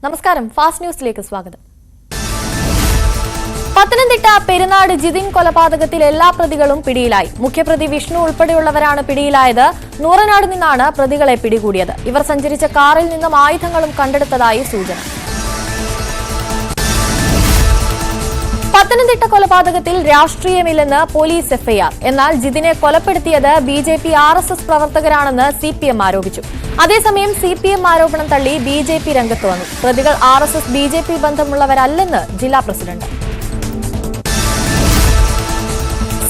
നമസ്കാരം, ഫാസ്റ്റ് ന്യൂസിലേക്ക് സ്വാഗതം. പത്തനംതിട്ട പെരുന്നാട് ജിതിൻ കൊലപാതകത്തിൽ എല്ലാ പ്രതികളും പിടിയിലായി. മുഖ്യപ്രതി വിഷ്ണു ഉൾപ്പെടെയുള്ളവരാണ് പിടിയിലായത്. നൂറനാട് നിന്നാണ് പ്രതികളെ പിടികൂടിയത്. ഇവർ സഞ്ചരിച്ച കാറിൽ നിന്നും ആയുധങ്ങളും കണ്ടെടുത്തതായി സൂചന. പത്തനംതിട്ട കൊലപാതകത്തിൽ രാഷ്ട്രീയമില്ലെന്ന് പോലീസ് എഫ്ഐആർ. എന്നാൽ ജിതിനെ കൊലപ്പെടുത്തിയത് ബിജെപി RSS പ്രവർത്തകരാണെന്ന് CPM ആരോപിച്ചു. അതേസമയം CPM ആരോപണം തള്ളി BJP രംഗത്ത് വന്നു. പ്രതികൾ RSS BJP ബന്ധമുള്ളവരല്ലെന്ന് ജില്ലാ പ്രസിഡന്റ്.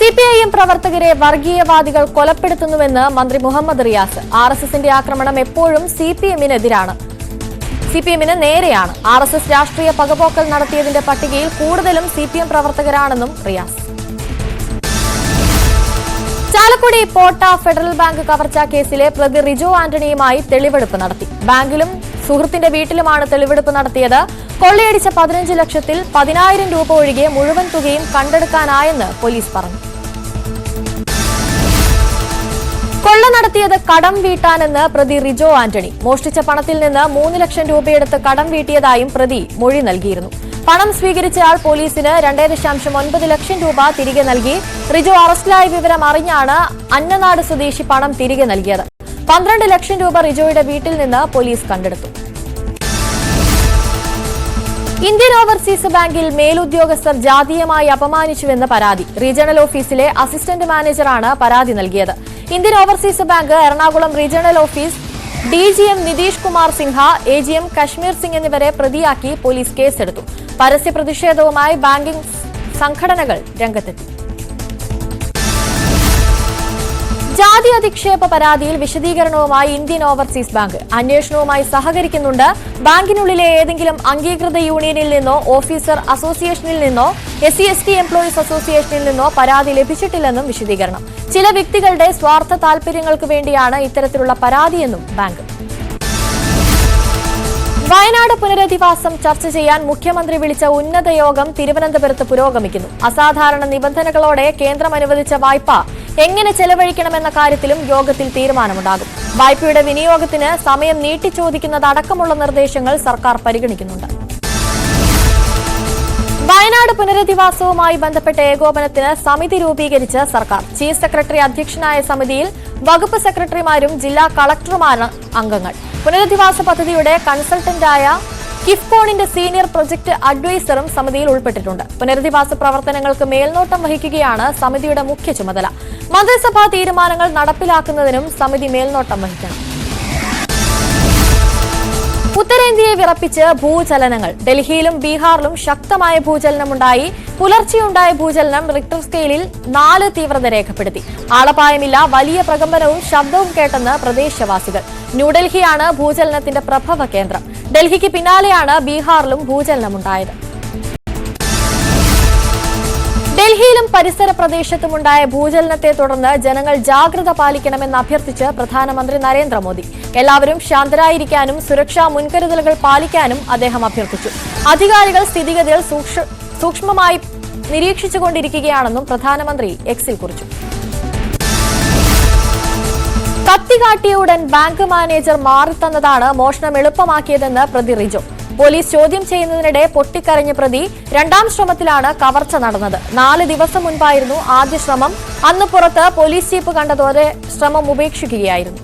CPIM പ്രവർത്തകരെ വർഗീയവാദികൾ കൊലപ്പെടുത്തുന്നുവെന്ന് മന്ത്രി മുഹമ്മദ് റിയാസ്. RSSന്റെ ആക്രമണം എപ്പോഴും CPMന് നേരെയാണ്. RSS രാഷ്ട്രീയ പകപോക്കൽ നടത്തിയതിന്റെ പട്ടികയിൽ കൂടുതലും CPM പ്രവർത്തകരാണെന്നും റിയാസ്. ചാലക്കുടി പോട്ട ഫെഡറൽ ബാങ്ക് കവർച്ചാ കേസിലെ പ്രതി റിജോ ആന്റണിയുമായി തെളിവെടുപ്പ് നടത്തി. ബാങ്കിലും സുഹൃത്തിന്റെ വീട്ടിലുമാണ് തെളിവെടുപ്പ് നടത്തിയത്. കൊള്ളയടിച്ച 15 ലക്ഷത്തിൽ 10,000 രൂപ ഒഴികെ മുഴുവൻ തുകയും കണ്ടെടുക്കാനായെന്ന് പോലീസ് പറഞ്ഞു. കൊള്ള നടത്തിയത് കടം വീട്ടാനെന്ന് പ്രതി റിജോ ആന്റണി. മോഷ്ടിച്ച പണത്തിൽ നിന്ന് 3 ലക്ഷം രൂപയെടുത്ത് കടം വീട്ടിയതായും പ്രതി മൊഴി നൽകിയിരുന്നു. പണം സ്വീകരിച്ചയാൾ പോലീസിന് 2.9 ലക്ഷം രൂപ തിരികെ നൽകി. റിജോ അറസ്റ്റിലായ വിവരം അറിഞ്ഞാണ് അന്നനാട് സ്വദേശി പണം തിരികെ നൽകിയത്. 12 ലക്ഷം രൂപ റിജോയുടെ വീട്ടിൽ നിന്ന് പോലീസ് കണ്ടെടുത്തു. ഇന്ത്യൻ ഓവർസീസ് ബാങ്കിൽ മേലുദ്യോഗസ്ഥർ ജാതീയമായി അപമാനിച്ചുവെന്ന് പരാതി. റീജിയണൽ ഓഫീസിലെ അസിസ്റ്റന്റ് മാനേജറാണ് പരാതി നൽകിയത്. Indian overseas bank Ernakulam regional office DGM Nitish Kumar Sinha, AGM Kashmir Singh എന്നിവരെ പ്രതിയാക്കി പോലീസ് കേസെടുത്തു. പരസ്യ പ്രതിഷേധവുമായി ബാങ്കിംഗ് സംഘടനകൾ രംഗത്തെത്തി. ജാതി അധിക്ഷേപ പരാതിയിൽ വിശദീകരണവുമായി ഇന്ത്യൻ ഓവർസീസ് ബാങ്ക് അന്വേഷണവുമായി സഹകരിക്കുന്നുണ്ട്. ബാങ്കിനുള്ളിലെ ഏതെങ്കിലും അംഗീകൃത യൂണിയനിൽ നിന്നോ ഓഫീസർ അസോസിയേഷനിൽ നിന്നോ SC/ST എംപ്ലോയീസ് അസോസിയേഷനിൽ നിന്നോ പരാതി ലഭിച്ചിട്ടില്ലെന്നും വിശദീകരണം. ചില വ്യക്തികളുടെ സ്വാർത്ഥ താൽപര്യങ്ങൾക്ക് വേണ്ടിയാണ് ഇത്തരത്തിലുള്ള പരാതിയെന്നും ബാങ്ക്. വയനാട് പുനരധിവാസം ചർച്ച ചെയ്യാൻ മുഖ്യമന്ത്രി വിളിച്ച ഉന്നത യോഗം തിരുവനന്തപുരത്ത് പുരോഗമിക്കുന്നു. അസാധാരണ നിബന്ധനകളോടെ കേന്ദ്രം അനുവദിച്ച വായ്പ എങ്ങനെ ചെലവഴിക്കണമെന്ന കാര്യത്തിലും യോഗത്തിൽ തീരുമാനമുണ്ടാകും. വായ്പയുടെ വിനിയോഗത്തിന് സമയം നീട്ടിച്ചോദിക്കുന്നതടക്കമുള്ള നിർദ്ദേശങ്ങൾ സർക്കാർ പരിഗണിക്കുന്നുണ്ട്. വയനാട് പുനരധിവാസവുമായി ബന്ധപ്പെട്ട ഏകോപനത്തിന് സമിതി രൂപീകരിച്ച് സർക്കാർ. ചീഫ് സെക്രട്ടറി അധ്യക്ഷനായ സമിതിയിൽ വകുപ്പ് സെക്രട്ടറിമാരും ജില്ലാ കളക്ടറുമാണ് അംഗങ്ങൾ. പുനരധിവാസ പദ്ധതിയുടെ കൺസൾട്ടന്റായ കിഫ്കോണിന്റെ സീനിയർ പ്രൊജക്ട് അഡ്വൈസറും സമിതിയിൽ ഉൾപ്പെട്ടിട്ടുണ്ട്. പുനരധിവാസ പ്രവർത്തനങ്ങൾക്ക് മേൽനോട്ടം വഹിക്കുകയാണ് സമിതിയുടെ മുഖ്യ ചുമതല. മന്ത്രിസഭാ തീരുമാനങ്ങൾ നടപ്പിലാക്കുന്നതിനും സമിതി മേൽനോട്ടം വഹിക്കണം. ഉത്തരേന്ത്യയെ വിറപ്പിച്ച് ഭൂചലനങ്ങൾ. ഡൽഹിയിലും ബീഹാറിലും ശക്തമായ ഭൂചലനമുണ്ടായി. പുലർച്ചെയുണ്ടായ ഭൂചലനം റിക്ടർ സ്കെയിലിൽ 4 തീവ്രത രേഖപ്പെടുത്തി. ആളപായമില്ല, വലിയ പ്രകമ്പനവും ശബ്ദവും കേട്ടെന്ന് പ്രദേശവാസികൾ. ന്യൂഡൽഹിയാണ് ഭൂചലനത്തിന്റെ പ്രഭവ കേന്ദ്രം. ഡൽഹിക്ക് പിന്നാലെയാണ് ബീഹാറിലും ഭൂചലനമുണ്ടായത്. ഡൽഹിയിലും പരിസര പ്രദേശത്തുമുണ്ടായ ഭൂചലനത്തെ തുടർന്ന് ജനങ്ങൾ ജാഗ്രത പാലിക്കണമെന്ന് അഭ്യർത്ഥിച്ച് പ്രധാനമന്ത്രി നരേന്ദ്രമോദി. എല്ലാവരും ശാന്തരായിരിക്കാനും സുരക്ഷാ മുൻകരുതലുകൾ പാലിക്കാനും അദ്ദേഹം അഭ്യർത്ഥിച്ചു. അധികാരികൾ സ്ഥിതിഗതികൾ സൂക്ഷ്മമായി നിരീക്ഷിച്ചുകൊണ്ടിരിക്കുകയാണെന്നും പ്രധാനമന്ത്രി എക്സിൽ കുറിച്ചു. കത്തികാട്ടിയ ഉടൻ ബാങ്ക് മാനേജർ മാറിത്തന്നതാണ് മോഷണം എളുപ്പമാക്കിയതെന്ന് പ്രതി റിജോ. പോലീസ് ചോദ്യം ചെയ്യുന്നതിനിടെ പൊട്ടിക്കരഞ്ഞ പ്രതി. 2ാം ശ്രമത്തിലാണ് കവർച്ച നടന്നത്. 4 ദിവസം മുൻപായിരുന്നു ആദ്യ ശ്രമം. അന്ന് പുറത്ത് പോലീസ് ജീപ്പ് കണ്ടതോടെ ശ്രമം ഉപേക്ഷിക്കുകയായിരുന്നു.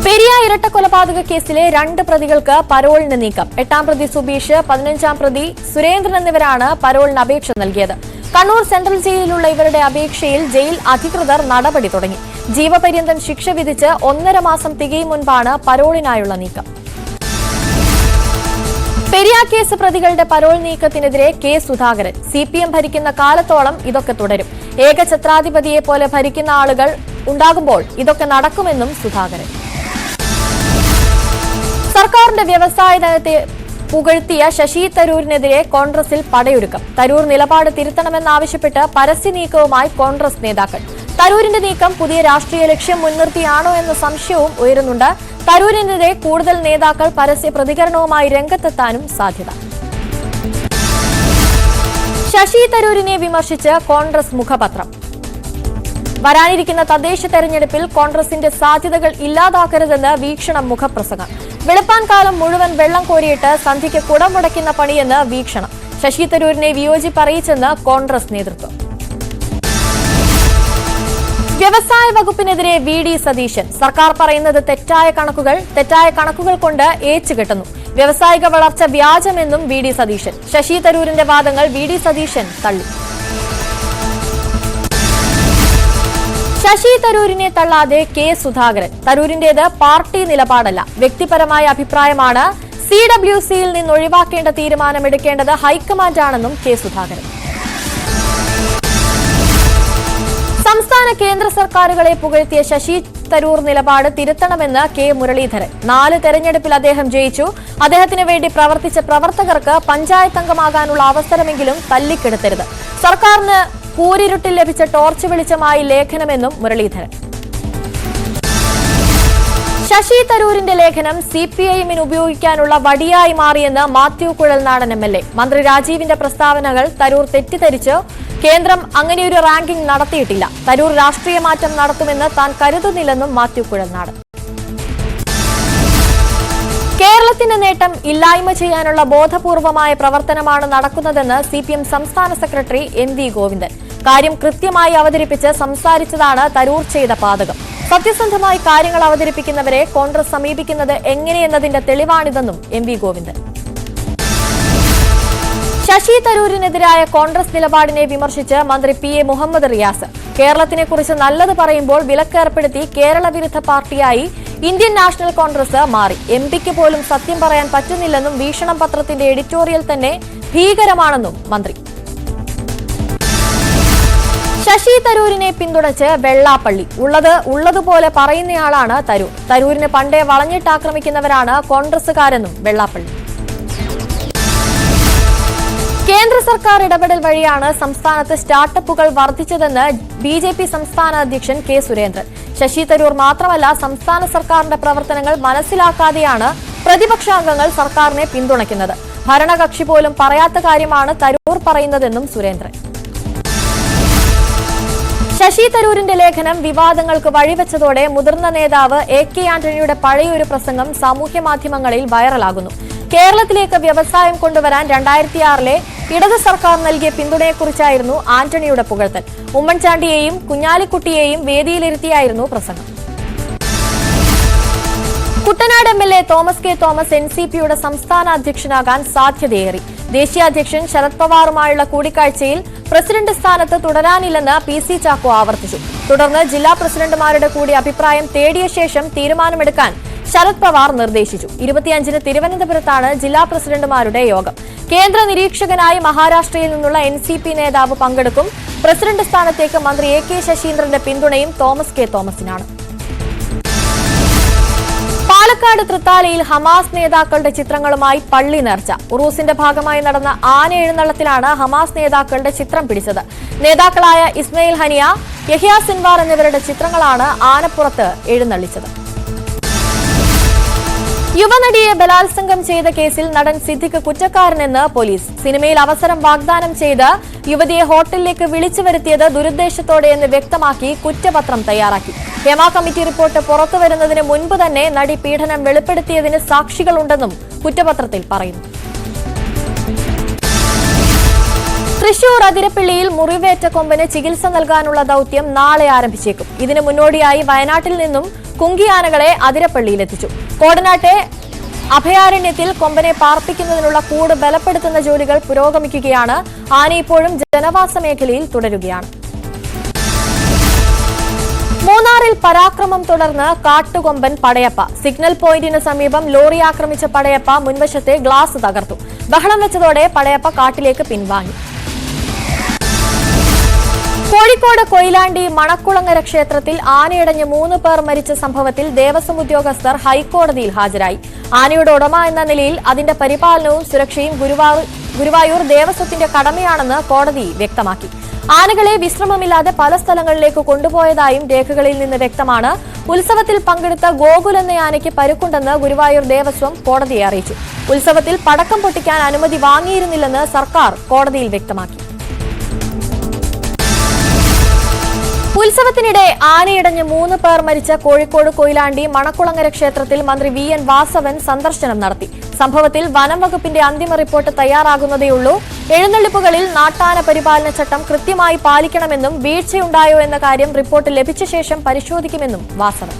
പെരിയ ഇരട്ട കൊലപാതക കേസിലെ 2 പ്രതികൾക്ക് പരോളിന് നീക്കം. 8ാം പ്രതി സുബീഷ്, 15ാം പ്രതി സുരേന്ദ്രൻ എന്നിവരാണ് പരോളിന് അപേക്ഷ നൽകിയത്. കണ്ണൂർ സെൻട്രൽ ജയിലിലുള്ള ഇവരുടെ അപേക്ഷയിൽ ജയിൽ അധികൃതർ നടപടി തുടങ്ങി. ജീവപര്യന്തം ശിക്ഷ വിധിച്ച് 1.5 മാസം തികയും മുൻപാണ് പരോളിനായുള്ള നീക്കം. പെരിയ കേസ് പ്രതികളുടെ പരോൾ നീക്കത്തിനെതിരെ K സുധാകരൻ. CPM ഭരിക്കുന്ന കാലത്തോളം ഇതൊക്കെ തുടരും. ഏകഛത്രാധിപതിയെ പോലെ ഭരിക്കുന്ന ആളുകൾ ഉണ്ടാകുമ്പോൾ ഇതൊക്കെ നടക്കുമെന്നും സുധാകരൻ. സർക്കാരിന്റെ വ്യവസായ നയത്തെ പുകഴ്ത്തിയ ശശി തരൂരിനെതിരെ കോൺഗ്രസിൽ പടയൊരുക്കം. തരൂർ നിലപാട് തിരുത്തണമെന്നാവശ്യപ്പെട്ട് പരസ്യ നീക്കവുമായി കോൺഗ്രസ് നേതാക്കൾ. തരൂരിന്റെ നീക്കം പുതിയ രാഷ്ട്രീയ ലക്ഷ്യം മുൻനിർത്തിയാണോ എന്ന സംശയവും ഉയരുന്നുണ്ട്. തരൂരിനെതിരെ കൂടുതൽ നേതാക്കൾ പരസ്യ പ്രതികരണവുമായി രംഗത്തെത്താനും സാധ്യത. ശശി തരൂരിനെ വിമർശിച്ച് കോൺഗ്രസ് മുഖപത്രം. വരാനിരിക്കുന്ന തദ്ദേശ തെരഞ്ഞെടുപ്പിൽ കോൺഗ്രസിന്റെ സാധ്യതകൾ ഇല്ലാതാക്കരുതെന്ന് വീക്ഷണം മുഖപ്രസംഗം. വെളുപ്പാൻ കാലം മുഴുവൻ വെള്ളം കോരിയിട്ട് സന്ധ്യയ്ക്ക് കുടം മുടക്കുന്ന പണിയെന്ന് വീക്ഷണം. ശശി തരൂരിനെ വിയോജിപ്പ് അറിയിച്ചെന്ന് കോൺഗ്രസ് നേതൃത്വം. വ്യവസായ വകുപ്പിനെതിരെ വി.ഡി. സതീശൻ. സർക്കാർ പറയുന്നത് തെറ്റായ കണക്കുകൾ കൊണ്ട് ഏച്ചുകെട്ടുന്നു. വ്യവസായിക വളർച്ച വ്യാജമെന്നും വി.ഡി. സതീശൻ. ശശി തരൂരിന്റെ വാദങ്ങൾ വി.ഡി. സതീശൻ തള്ളി. ശശി തരൂരിനെ തള്ളാതെ കെ സുധാകരൻ. തരൂരിന്റേത് പാർട്ടി നിലപാടല്ല, വ്യക്തിപരമായ അഭിപ്രായമാണ്. CWCയിൽ നിന്ന് ഒഴിവാക്കേണ്ട തീരുമാനമെടുക്കേണ്ടത് ഹൈക്കമാൻഡാണെന്നും കെ സുധാകരൻ. സംസ്ഥാന കേന്ദ്ര സർക്കാരുകളെ പുകഴ്ത്തിയ ശശി തരൂർ നിലപാട് തിരുത്തണമെന്ന് കെ മുരളീധരൻ. 4 തെരഞ്ഞെടുപ്പിൽ അദ്ദേഹം ജയിച്ചു. അദ്ദേഹത്തിന് വേണ്ടി പ്രവർത്തിച്ച പ്രവർത്തകർക്ക് പഞ്ചായത്ത് അംഗമാകാനുള്ള അവസരമെങ്കിലും തല്ലിക്കെടുത്തരുത്. സർക്കാരിന് കൂരിരുട്ടിൽ ലഭിച്ച ടോർച്ച് വെളിച്ചമായി ലേഖനമെന്നും മുരളീധരൻ. ശശി തരൂരിന്റെ ലേഖനം CPIഎമ്മിന് ഉപയോഗിക്കാനുള്ള വടിയായി മാറിയെന്ന് മാത്യു കുഴൽനാടൻ MLA. മന്ത്രി രാജീവിന്റെ പ്രസ്താവനകൾ തരൂർ തെറ്റിദ്ധരിച്ച് കേന്ദ്രം അങ്ങനെയൊരു റാങ്കിംഗ് നടത്തിയിട്ടില്ല. തരൂർ രാഷ്ട്രീയ മാറ്റം നടത്തുമെന്ന് താൻ കരുതുന്നില്ലെന്നും മാത്യു കുഴൽനാടൻ. കേരളത്തിന്റെ നേട്ടം ഇല്ലായ്മ ചെയ്യാനുള്ള ബോധപൂർവമായ പ്രവർത്തനമാണ് നടക്കുന്നതെന്ന് CPM സംസ്ഥാന സെക്രട്ടറി MV ഗോവിന്ദൻ. കാര്യം കൃത്യമായി അവതരിപ്പിച്ച് സംസാരിച്ചതാണ് തരൂർ ചെയ്ത പാതകം. സത്യസന്ധമായി കാര്യങ്ങൾ അവതരിപ്പിക്കുന്നവരെ കോൺഗ്രസ് സമീപിക്കുന്നത് എങ്ങനെയെന്നതിന്റെ തെളിവാണിതെന്നും MV ഗോവിന്ദൻ. ശശി തരൂരിനെതിരായ കോൺഗ്രസ് നിലപാടിനെ വിമർശിച്ച് മന്ത്രി PA മുഹമ്മദ് റിയാസ്. കേരളത്തിനെക്കുറിച്ച് നല്ലത് പറയുമ്പോൾ വിലക്കേർപ്പെടുത്തി കേരള വിരുദ്ധ പാർട്ടിയായി ഇന്ത്യൻ നാഷണൽ കോൺഗ്രസ് മാറി. MPക്ക് പോലും സത്യം പറയാൻ പറ്റുന്നില്ലെന്നും വീക്ഷണം പത്രത്തിന്റെ എഡിറ്റോറിയൽ തന്നെ ഭീകരമാണെന്നും മന്ത്രി. ശശി തരൂരിനെ പിന്തുണച്ച് വെള്ളാപ്പള്ളി. ഉള്ളതുപോലെ പറയുന്നയാളാണ് തരൂർ. തരൂരിന് പണ്ടേ വളഞ്ഞിട്ടാക്രമിക്കുന്നവരാണ് കോൺഗ്രസുകാരെന്നും വെള്ളാപ്പള്ളി. കേന്ദ്ര സർക്കാർ ഇടപെടൽ വഴിയാണ് സംസ്ഥാനത്ത് സ്റ്റാർട്ടപ്പുകൾ വർദ്ധിച്ചതെന്ന് BJP സംസ്ഥാന അധ്യക്ഷൻ കെ സുരേന്ദ്രൻ. ശശി തരൂർ മാത്രമല്ല, സംസ്ഥാന സർക്കാരിന്റെ പ്രവർത്തനങ്ങൾ മനസ്സിലാക്കാതെയാണ് പ്രതിപക്ഷാംഗങ്ങൾ സർക്കാരിനെ പിന്തുണയ്ക്കുന്നത്. ഭരണകക്ഷി പോലും പറയാത്ത കാര്യമാണ് തരൂർ പറയുന്നതെന്നും സുരേന്ദ്രൻ. ശശി തരൂരിന്റെ ലേഖനം വിവാദങ്ങൾക്ക് വഴിവെച്ചതോടെ മുതിർന്ന നേതാവ് AK ആന്റണിയുടെ പഴയൊരു പ്രസംഗം സാമൂഹ്യമാധ്യമങ്ങളിൽ വൈറലാകുന്നു. കേരളത്തിലേക്ക് വ്യവസായം കൊണ്ടുവരാൻ 2006-ലെ ഇടത് സർക്കാർ നൽകിയ പിന്തുണയെക്കുറിച്ചായിരുന്നു ആന്റണിയുടെ പുകഴ്ത്തൽ. ഉമ്മൻചാണ്ടിയെയും കുഞ്ഞാലിക്കുട്ടിയെയും വേദിയിലിരുത്തിയായിരുന്നു പ്രസംഗം. Kuttanad MLA Thomas K Thomas NCPയുടെ സംസ്ഥാന അധ്യക്ഷനാകാൻ സാധ്യതയേറി. ദേശീയ അധ്യക്ഷൻ ശരത് പവാറുമായുള്ള കൂടിക്കാഴ്ചയിൽ പ്രസിഡന്റ് സ്ഥാനത്ത് തുടരാനില്ലെന്ന് PC ചാക്കോ ആവർത്തിച്ചു. തുടർന്ന് ജില്ലാ പ്രസിഡന്റുമാരുടെ കൂടി അഭിപ്രായം തേടിയ ശേഷം തീരുമാനമെടുക്കാൻ ശരത് പവാർ നിർദ്ദേശിച്ചു. 25-ന് തിരുവനന്തപുരത്താണ് ജില്ലാ പ്രസിഡന്റുമാരുടെ യോഗം. കേന്ദ്ര നിരീക്ഷകനായി മഹാരാഷ്ട്രയിൽ നിന്നുള്ള NCP നേതാവ് പങ്കെടുക്കും. പ്രസിഡന്റ് സ്ഥാനത്തേക്ക് മന്ത്രി AK ശശീന്ദ്രന്റെ പിന്തുണയും തോമസ് കെ തോമസിനാണ്. പാലക്കാട് തൃത്താലയിൽ ഹമാസ് നേതാക്കളുടെ ചിത്രങ്ങളുമായി പള്ളി നേർച്ച. ഉറൂസിന്റെ ഭാഗമായി നടന്ന ആന എഴുന്നള്ളത്തിലാണ് ഹമാസ് നേതാക്കളുടെ ചിത്രം പിടിച്ചത്. നേതാക്കളായ ഇസ്മയിൽ ഹനിയ, യഹ്യ സിൻവാർ എന്നിവരുടെ ചിത്രങ്ങളാണ് ആനപ്പുറത്ത് എഴുന്നള്ളിച്ചത്. യുവനടിയെ ബലാത്സംഗം ചെയ്ത കേസിൽ നടൻ സിദ്ദിഖ് കുറ്റക്കാരനെന്ന് പോലീസ്. സിനിമയിൽ അവസരം വാഗ്ദാനം ചെയ്ത് യുവതിയെ ഹോട്ടലിലേക്ക് വിളിച്ചു വരുത്തിയത് ദുരുദ്ദേശത്തോടെയെന്ന് വ്യക്തമാക്കി കുറ്റപത്രം തയ്യാറാക്കി. ഹേമ കമ്മിറ്റി റിപ്പോർട്ട് പുറത്തുവരുന്നതിന് മുൻപ് തന്നെ നടി പീഡനം വെളിപ്പെടുത്തിയതിന് സാക്ഷികളുണ്ടെന്നും കുറ്റപത്രത്തിൽ പറയുന്നു. തൃശൂർ അതിരപ്പള്ളിയിൽ മുറിവേറ്റ കൊമ്പന് ചികിത്സ നൽകാനുള്ള ദൌത്യം നാളെ ആരംഭിച്ചേക്കും. ഇതിന് മുന്നോടിയായി വയനാട്ടിൽ നിന്നും കുങ്കിയാനകളെ അതിരപ്പള്ളിയിലെത്തിച്ചു. കോടനാട്ടെ അഭയാരണ്യത്തിൽ കൊമ്പനെ പാർപ്പിക്കുന്നതിനുള്ള കൂട് ബലപ്പെടുത്തുന്ന ജോലികൾ പുരോഗമിക്കുകയാണ്. ആന ഇപ്പോഴും ജനവാസ മേഖലയിൽ തുടരുകയാണ്. മൂന്നാറിൽ പരാക്രമം തുടർന്ന് കാട്ടുകൊമ്പൻ പടയപ്പ. സിഗ്നൽ പോയിന്റിന് സമീപം ലോറി ആക്രമിച്ച പടയപ്പ മുൻവശത്തെ ഗ്ലാസ് തകർത്തു. ബഹളം വെച്ചതോടെ പടയപ്പ കാട്ടിലേക്ക് പിൻവാങ്ങി. കോഴിക്കോട് കൊയിലാണ്ടി മണക്കുളങ്ങര ക്ഷേത്രത്തിൽ ആനയിടഞ്ഞ് 3 പേർ മരിച്ച സംഭവത്തിൽ ദേവസ്വം ഉദ്യോഗസ്ഥർ ഹൈക്കോടതിയിൽ ഹാജരായി. ആനയുടെ ഉടമ എന്ന നിലയിൽ അതിന്റെ പരിപാലനവും സുരക്ഷയും ഗുരുവായൂർ ദേവസ്വത്തിന്റെ കടമയാണെന്ന് കോടതി വ്യക്തമാക്കി. ആനകളെ വിശ്രമമില്ലാതെ പല സ്ഥലങ്ങളിലേക്ക് കൊണ്ടുപോയതായും രേഖകളിൽ നിന്ന് വ്യക്തമാണ്. ഉത്സവത്തിൽ പങ്കെടുത്ത ഗോകുൽ എന്ന ആനയ്ക്ക് പരുക്കുണ്ടെന്ന് ഗുരുവായൂർ ദേവസ്വം കോടതിയെ അറിയിച്ചു. ഉത്സവത്തിൽ പടക്കം പൊട്ടിക്കാൻ അനുമതി വാങ്ങിയിരുന്നില്ലെന്ന് സർക്കാർ കോടതിയിൽ വ്യക്തമാക്കി. ഉത്സവത്തിനിടെ ആനയിടഞ്ഞ് 3 പേർ മരിച്ച കോഴിക്കോട് കൊയിലാണ്ടി മണക്കുളങ്ങര ക്ഷേത്രത്തിൽ മന്ത്രി VN വാസവൻ സന്ദർശനം നടത്തി. സംഭവത്തിൽ വനം വകുപ്പിന്റെ അന്തിമ റിപ്പോർട്ട് തയ്യാറാകുന്നതേയുള്ളൂ. എഴുന്നള്ളിപ്പുകളിൽ നാട്ടാന പരിപാലന ചട്ടം കൃത്യമായി പാലിക്കണമെന്നും വീഴ്ചയുണ്ടായോ എന്ന കാര്യം റിപ്പോർട്ട് ലഭിച്ച ശേഷം പരിശോധിക്കുമെന്നും വാസവൻ.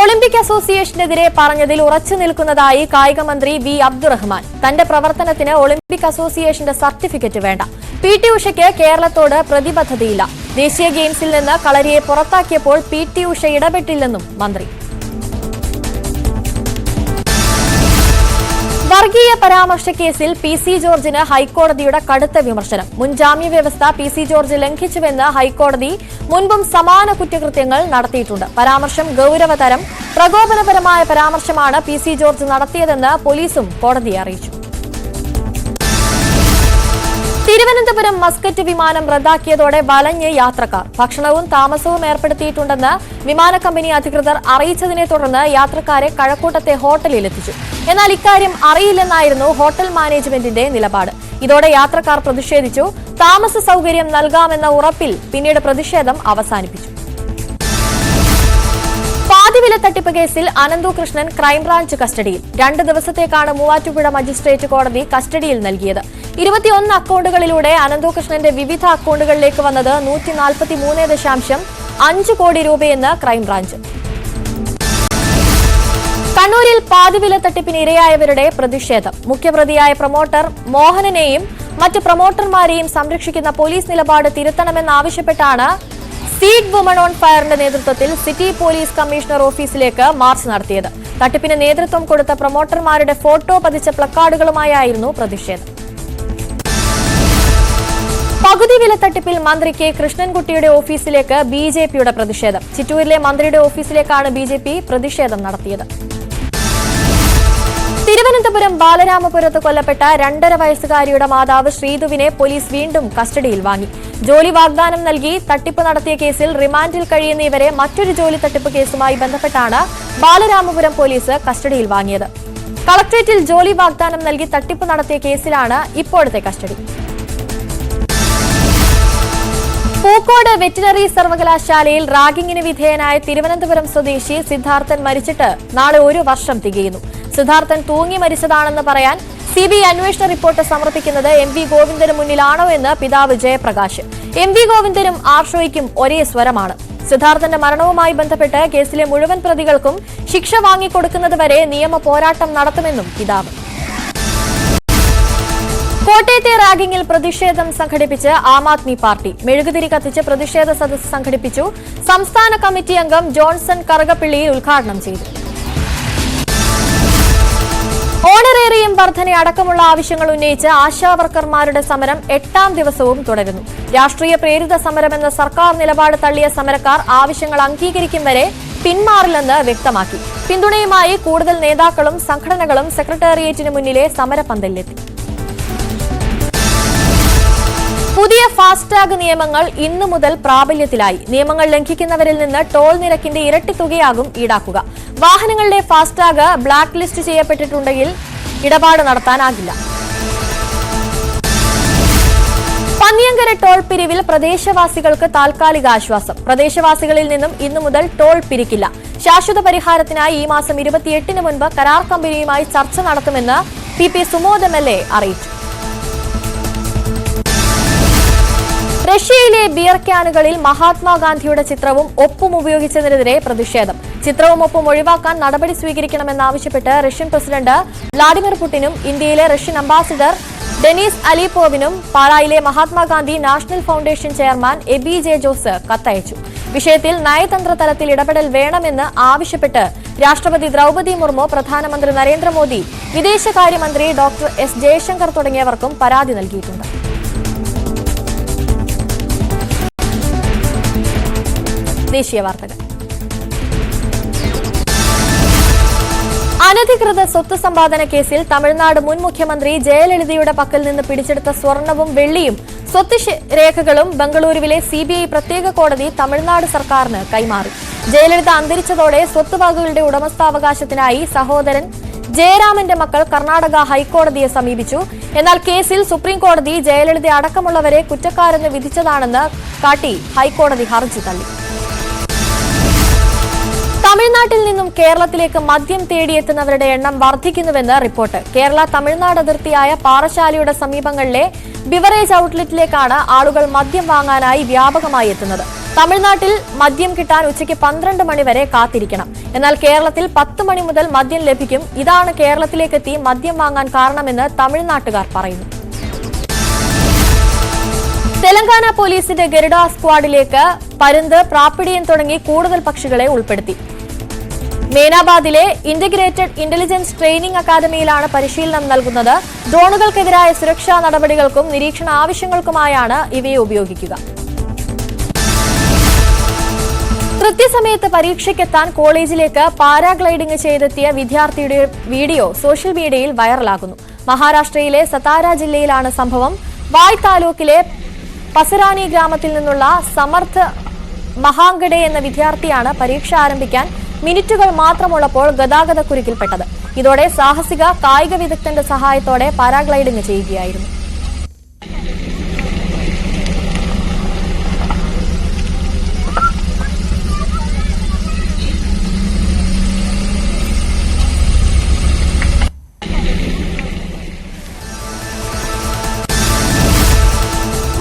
ഒളിമ്പിക് അസോസിയേഷനെതിരെ പറഞ്ഞതിൽ ഉറച്ചു നിൽക്കുന്നതായി കായിക മന്ത്രി വി അബ്ദുറഹ്മാൻ. തന്റെ പ്രവർത്തനത്തിന് ഒളിമ്പിക് അസോസിയേഷന്റെ സർട്ടിഫിക്കറ്റ് വേണ്ട. PT ഉഷയ്ക്ക് കേരളത്തോട് പ്രതിബദ്ധതയില്ല. ദേശീയ ഗെയിംസിൽ നിന്ന് കളരിയെ പുറത്താക്കിയപ്പോൾ PT ഉഷ ഇടപെട്ടില്ലെന്നും മന്ത്രി. വർഗീയ പരാമർശ കേസിൽ PC ജോർജിന് ഹൈക്കോടതിയുടെ കടുത്ത വിമർശനം. മുൻ ജാമ്യ വ്യവസ്ഥ PC ജോർജ് ലംഘിച്ചുവെന്ന് ഹൈക്കോടതി മുൻപും സമാന കുറ്റകൃത്യങ്ങൾ നടത്തിയിട്ടുണ്ട്. പരാമർശം ഗൌരവതരം പ്രകോപനപരമായ പരാമർശമാണ് PC ജോർജ് നടത്തിയതെന്ന് പോലീസും കോടതിയെ അറിയിച്ചു. തിരുവനന്തപുരം മസ്കറ്റ് വിമാനം റദ്ദാക്കിയതോടെ വലഞ്ഞ് യാത്രക്കാർ. ഭക്ഷണവും താമസവും ഏർപ്പെടുത്തിയിട്ടുണ്ടെന്ന് വിമാന കമ്പനി അധികൃതർ അറിയിച്ചതിനെ തുടർന്ന് യാത്രക്കാരെ കഴക്കൂട്ടത്തെ ഹോട്ടലിലെത്തിച്ചു. എന്നാൽ ഇക്കാര്യം അറിയില്ലെന്നായിരുന്നു ഹോട്ടൽ മാനേജ്മെന്റിന്റെ നിലപാട്. ഇതോടെ യാത്രക്കാർ പ്രതിഷേധിച്ചു. താമസ സൗകര്യം നൽകാമെന്ന ഉറപ്പിൽ പിന്നീട് പ്രതിഷേധം അവസാനിപ്പിച്ചു. പാതിവില തട്ടിപ്പ് കേസിൽ അനന്തു കൃഷ്ണൻ ക്രൈംബ്രാഞ്ച് കസ്റ്റഡിയിൽ. 2 ദിവസത്തേക്കാണ് മൂവാറ്റുപുഴ മജിസ്ട്രേറ്റ് കോടതി കസ്റ്റഡിയിൽ നൽകിയത്. 21 അക്കൌണ്ടുകളിലൂടെ അനന്തു കൃഷ്ണന്റെ വിവിധ അക്കൌണ്ടുകളിലേക്ക് വന്നത് 143.5 കോടി രൂപയെന്ന് ക്രൈംബ്രാഞ്ച്. കണ്ണൂരിൽ പാതിവില തട്ടിപ്പിന് ഇരയായവരുടെ പ്രതിഷേധം. മുഖ്യപ്രതിയായ പ്രൊമോട്ടർ മോഹനനെയും മറ്റ് പ്രൊമോട്ടർമാരെയും സംരക്ഷിക്കുന്ന പോലീസ് നിലപാട് തിരുത്തണമെന്നാവശ്യപ്പെട്ടാണ് സീഡ് വുമൺ ഓൺ ഫയറിന്റെ നേതൃത്വത്തിൽ സിറ്റി പോലീസ് കമ്മീഷണർ ഓഫീസിലേക്ക് മാർച്ച് നടത്തിയത്. തട്ടിപ്പിന് നേതൃത്വം കൊടുത്ത പ്രൊമോട്ടർമാരുടെ ഫോട്ടോ പതിച്ച പ്ലക്കാർഡുകളുമായായിരുന്നു പ്രതിഷേധം. പകുതി വില തട്ടിപ്പിൽ മന്ത്രി കെ കൃഷ്ണൻകുട്ടിയുടെ ഓഫീസിലേക്ക് BJPയുടെ പ്രതിഷേധം. ചിറ്റൂരിലെ മന്ത്രിയുടെ ഓഫീസിലേക്കാണ് BJP പ്രതിഷേധം നടത്തിയത്. തിരുവനന്തപുരം ബാലരാമപുരത്ത് കൊല്ലപ്പെട്ട 2.5 വയസ്സുകാരിയുടെ മാതാവ് ശ്രീധുവിനെ പോലീസ് വീണ്ടും കസ്റ്റഡിയിൽ വാങ്ങി. ജോലി വാഗ്ദാനം നൽകി തട്ടിപ്പ് നടത്തിയ കേസിൽ റിമാൻഡിൽ കഴിയുന്ന ഇവരെ മറ്റൊരു ജോലി തട്ടിപ്പ് കേസുമായി ബന്ധപ്പെട്ടാണ് ബാലരാമപുരം പോലീസ് കസ്റ്റഡിയിൽ വാങ്ങിയത്. കളക്ടറേറ്റിൽ ജോലി വാഗ്ദാനം നൽകി തട്ടിപ്പ് നടത്തിയ കേസിലാണ് ഇപ്പോഴത്തെ കസ്റ്റഡി. പൂക്കോട് വെറ്റിനറി സർവകലാശാലയിൽ റാഗിങ്ങിന് വിധേയനായ തിരുവനന്തപുരം സ്വദേശി സിദ്ധാർത്ഥൻ മരിച്ചിട്ട് നാളെ 1 വർഷം തികയുന്നു. സിദ്ധാർത്ഥൻ തൂങ്ങി മരിച്ചതാണെന്ന് പറയാൻ CBI അന്വേഷണ റിപ്പോർട്ട് സമർപ്പിക്കുന്നത് MV ഗോവിന്ദന് മുന്നിലാണോ എന്ന് പിതാവ് ജയപ്രകാശ്. MV ഗോവിന്ദനും ആർഷോയ്ക്കും ഒരേ സ്വരമാണ്. സിദ്ധാർത്ഥന്റെ മരണവുമായി ബന്ധപ്പെട്ട് കേസിലെ മുഴുവൻ പ്രതികൾക്കും ശിക്ഷ വാങ്ങിക്കൊടുക്കുന്നതുവരെ നിയമ പോരാട്ടം നടത്തുമെന്നും പിതാവ്. കോട്ടയത്തെ റാഗിങ്ങിൽ പ്രതിഷേധം സംഘടിപ്പിച്ച് ആം ആദ്മി പാർട്ടി. മെഴുകുതിരി കത്തിച്ച് പ്രതിഷേധ സദസ്സ് സംഘടിപ്പിച്ചു. സംസ്ഥാന കമ്മിറ്റി അംഗം ജോൺസൺ കറുകപ്പിള്ളിയിൽ ഉദ്ഘാടനം ചെയ്തു. ഓണറേറിയം വർധന അടക്കമുള്ള ആവശ്യങ്ങൾ ഉന്നയിച്ച് ആശാവർക്കർമാരുടെ സമരം 8ാം ദിവസവും തുടരുന്നു. രാഷ്ട്രീയ പ്രേരിത സമരമെന്ന സർക്കാർ നിലപാട് തള്ളിയ സമരക്കാർ ആവശ്യങ്ങൾ അംഗീകരിക്കും വരെ പിന്മാറില്ലെന്ന് വ്യക്തമാക്കി. പിന്തുണയുമായി കൂടുതൽ നേതാക്കളും സംഘടനകളും സെക്രട്ടേറിയറ്റിന് മുന്നിലെ സമരപന്തലിലെത്തി. പുതിയ ഫാസ്ടാഗ് നിയമങ്ങൾ ഇന്നു മുതൽ പ്രാബല്യത്തിലായി. നിയമങ്ങൾ ലംഘിക്കുന്നവരിൽ നിന്ന് ടോൾ നിരക്കിന്റെ ഇരട്ടി തുകയാകും ഈടാക്കുക. വാഹനങ്ങളുടെ ഫാസ്ടാഗ് ബ്ലാക്ക് ലിസ്റ്റ് ചെയ്യപ്പെട്ടിട്ടുണ്ടെങ്കിൽ ഇടപാട് നടത്താനാകില്ല. പന്നിയങ്കര ടോൾ പിരിവിൽ പ്രദേശവാസികൾക്ക് താൽക്കാലിക ആശ്വാസം. പ്രദേശവാസികളിൽ നിന്നും ഇന്നു മുതൽ ടോൾ പിരിക്കില്ല. ശാശ്വത പരിഹാരത്തിനായി ഈ മാസം 28-ന് മുൻപ് കരാർ കമ്പനിയുമായി ചർച്ച നടത്തുമെന്ന് PP സുമോദ് MLA അറിയിച്ചു. റഷ്യയിലെ ബിയർ ക്യാനുകളിൽ മഹാത്മാഗാന്ധിയുടെ ചിത്രവും ഒപ്പും ഉപയോഗിച്ചതിനെതിരെ പ്രതിഷേധം. ചിത്രവും ഒപ്പും ഒഴിവാക്കാൻ നടപടി സ്വീകരിക്കണമെന്നാവശ്യപ്പെട്ട് റഷ്യൻ പ്രസിഡന്റ് വ്ളാഡിമിർ പുടിനും ഇന്ത്യയിലെ റഷ്യൻ അംബാസിഡർ ഡെനീസ് അലിപോവിനും പാലായിലെ Mahatma Gandhi national foundation chairman AB J Jose കത്തയച്ചു. വിഷയത്തിൽ നയതന്ത്ര തലത്തിൽ ഇടപെടൽ വേണമെന്ന് ആവശ്യപ്പെട്ട് രാഷ്ട്രപതി ദ്രൗപദി മുർമു, പ്രധാനമന്ത്രി നരേന്ദ്രമോദി, വിദേശകാര്യമന്ത്രി ഡോക്ടർ S ജയശങ്കർ തുടങ്ങിയവർക്കും പരാതി നൽകിയിട്ടുണ്ട്. ദേശീയ വാർത്തകൾ. അനധികൃത സ്വത്ത് സമ്പാദന കേസിൽ തമിഴ്നാട് മുൻ മുഖ്യമന്ത്രി ജയലളിതയുടെ പക്കൽ നിന്ന് പിടിച്ചെടുത്ത സ്വർണവും വെള്ളിയും സ്വത്ത് രേഖകളും ബംഗളൂരുവിലെ CBI പ്രത്യേക കോടതി തമിഴ്നാട് സർക്കാരിന് കൈമാറി. ജയലളിത അന്തരിച്ചതോടെ സ്വത്തുവകകളുടെ ഉടമസ്ഥാവകാശത്തിനായി സഹോദരൻ ജയരാമന്റെ മക്കൾ കർണാടക ഹൈക്കോടതിയെ സമീപിച്ചു. എന്നാൽ കേസിൽ സുപ്രീം കോടതി ജയലളിത അടക്കമുള്ളവരെ കുറ്റക്കാരെന്ന് വിധിച്ചതാണെന്ന് കാട്ടി ഹൈക്കോടതി ഹർജി തള്ളി. തമിഴ്നാട്ടിൽ നിന്നും കേരളത്തിലേക്ക് മദ്യം തേടിയെത്തുന്നവരുടെ എണ്ണം വർദ്ധിക്കുന്നുവെന്ന് റിപ്പോർട്ട്. കേരള തമിഴ്നാട് അതിർത്തിയായ പാറശാലയുടെ സമീപങ്ങളിലെ ബിവറേജ് ഔട്ട്ലെറ്റിലേക്കാണ് ആളുകൾ മദ്യം വാങ്ങാനായി വ്യാപകമായി എത്തുന്നത്. തമിഴ്നാട്ടിൽ മദ്യം കിട്ടാൻ ഉച്ചയ്ക്ക് 12 മണി വരെ കാത്തിരിക്കണം. എന്നാൽ കേരളത്തിൽ 10 മണി മുതൽ മദ്യം ലഭിക്കും. ഇതാണ് കേരളത്തിലേക്കെത്തി മദ്യം വാങ്ങാൻ കാരണമെന്ന് തമിഴ്നാട്ടുകാർ പറയുന്നു. തെലങ്കാന പോലീസിന്റെ ഗരുഡ സ്ക്വാഡിലേക്ക് പരുന്ത്, പ്രാപ്പിടിയൻ തുടങ്ങി കൂടുതൽ പക്ഷികളെ ഉൾപ്പെടുത്തി. മേനാബാദിലെ ഇന്റഗ്രേറ്റഡ് ഇന്റലിജൻസ് ട്രെയിനിംഗ് അക്കാദമിയിലാണ് പരിശീലനം നൽകുന്നത്. ഡ്രോണുകൾക്കെതിരായ സുരക്ഷാ നടപടികൾക്കും നിരീക്ഷണ ആവശ്യങ്ങൾക്കുമായാണ് ഇവയെ ഉപയോഗിക്കുക. കൃത്യസമയത്ത് പരീക്ഷയ്ക്കെത്താൻ കോളേജിലേക്ക് പാരാഗ്ലൈഡിംഗ് ചെയ്തെത്തിയ വിദ്യാർത്ഥിയുടെ വീഡിയോ സോഷ്യൽ മീഡിയയിൽ വൈറലാകുന്നു. മഹാരാഷ്ട്രയിലെ സതാര ജില്ലയിലാണ് സംഭവം. വായ് താലൂക്കിലെ പസരാനി ഗ്രാമത്തിൽ നിന്നുള്ള സമർത്ഥ് മഹാങ്കഡെ എന്ന വിദ്യാർത്ഥിയാണ് പരീക്ഷ ആരംഭിക്കാൻ മിനിറ്റുകൾ മാത്രമുള്ളപ്പോൾ ഗതാഗതക്കുരുക്കിൽപ്പെട്ടത്. ഇതോടെ സാഹസിക കായിക വിദഗ്ധന്റെ സഹായത്തോടെ പാരാഗ്ലൈഡിംഗ് ചെയ്യുകയായിരുന്നു.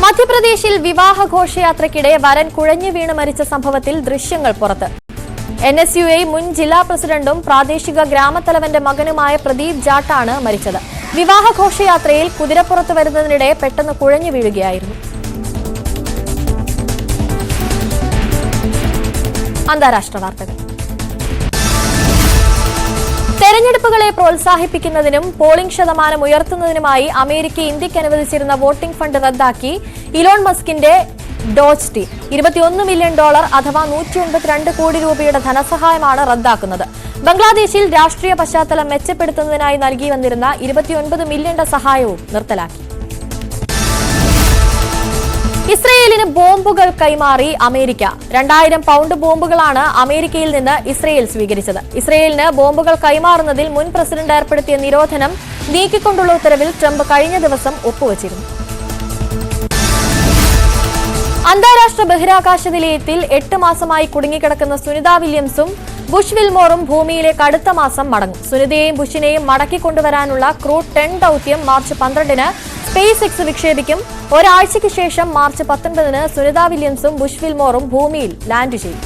മധ്യപ്രദേശിൽ വിവാഹ ഘോഷയാത്രയ്ക്കിടെ വരൻ കുഴഞ്ഞു വീണ് മരിച്ച സംഭവത്തിൽ ദൃശ്യങ്ങൾ പുറത്ത്. NSUA മുൻ ജില്ലാ പ്രസിഡന്റും പ്രാദേശിക ഗ്രാമത്തലവന്റെ മകനുമായ പ്രദീപ് ജാട്ടാണ് മരിച്ചത്. വിവാഹ ഘോഷയാത്രയിൽ കുതിരപ്പുറത്ത് വരുന്നതിനിടെ പെട്ടെന്ന് കുഴഞ്ഞു വീഴുകയായിരുന്നു. അന്താരാഷ്ട്ര വാർത്തകൾ. തെരഞ്ഞെടുപ്പുകളെ പ്രോത്സാഹിപ്പിക്കുന്നതിനും പോളിംഗ് ശതമാനം ഉയർത്തുന്നതിനുമായി അമേരിക്ക ഇന്ത്യക്ക് അനുവദിച്ചിരുന്ന വോട്ടിംഗ് ഫണ്ട് റദ്ദാക്കി ഇലോൺ മസ്കിന്റെ ഡോജ് ടീം. $21 മില്യൺ അഥവാ 182 കോടി രൂപയുടെ ധനസഹായമാണ് റദ്ദാക്കുന്നത്. ബംഗ്ലാദേശിൽ രാഷ്ട്രീയ പശ്ചാത്തലം മെച്ചപ്പെടുത്തുന്നതിനായി നൽകി വന്നിരുന്ന 29 മില്യന്റെ സഹായവും നിർത്തലാക്കി. ഇസ്രയേലിന് ബോംബുകൾ കൈമാറി അമേരിക്ക. 2000 പൗണ്ട് ബോംബുകളാണ് അമേരിക്കയിൽ നിന്ന് ഇസ്രയേൽ സ്വീകരിച്ചത്. ഇസ്രയേലിന് ബോംബുകൾ കൈമാറുന്നതിൽ മുൻ പ്രസിഡന്റ് ഏർപ്പെടുത്തിയ നിരോധനം നീക്കിക്കൊണ്ടുള്ള ഉത്തരവിൽ ട്രംപ് കഴിഞ്ഞ ദിവസം ഒപ്പുവച്ചിരുന്നു. അന്താരാഷ്ട്ര ബഹിരാകാശ നിലയത്തിൽ 8 മാസമായി കുടുങ്ങിക്കിടക്കുന്ന സുനിത വില്യംസും ബുഷ് വിൽമോറും ഭൂമിയിലേക്ക് അടുത്ത മാസം മടങ്ങും. സുനിതയെയും ബുഷിനെയും മടക്കിക്കൊണ്ടുവരാനുള്ള ക്രൂ 10 ദൌത്യം മാർച്ച് 12-ന് സ്പേസ് എക്സ് വിക്ഷേപിക്കും. ഒരാഴ്ചയ്ക്ക് ശേഷം മാർച്ച് 19-ന് സുനിത വില്യംസും ബുഷ് വിൽമോറും ഭൂമിയിൽ ലാൻഡ് ചെയ്യും.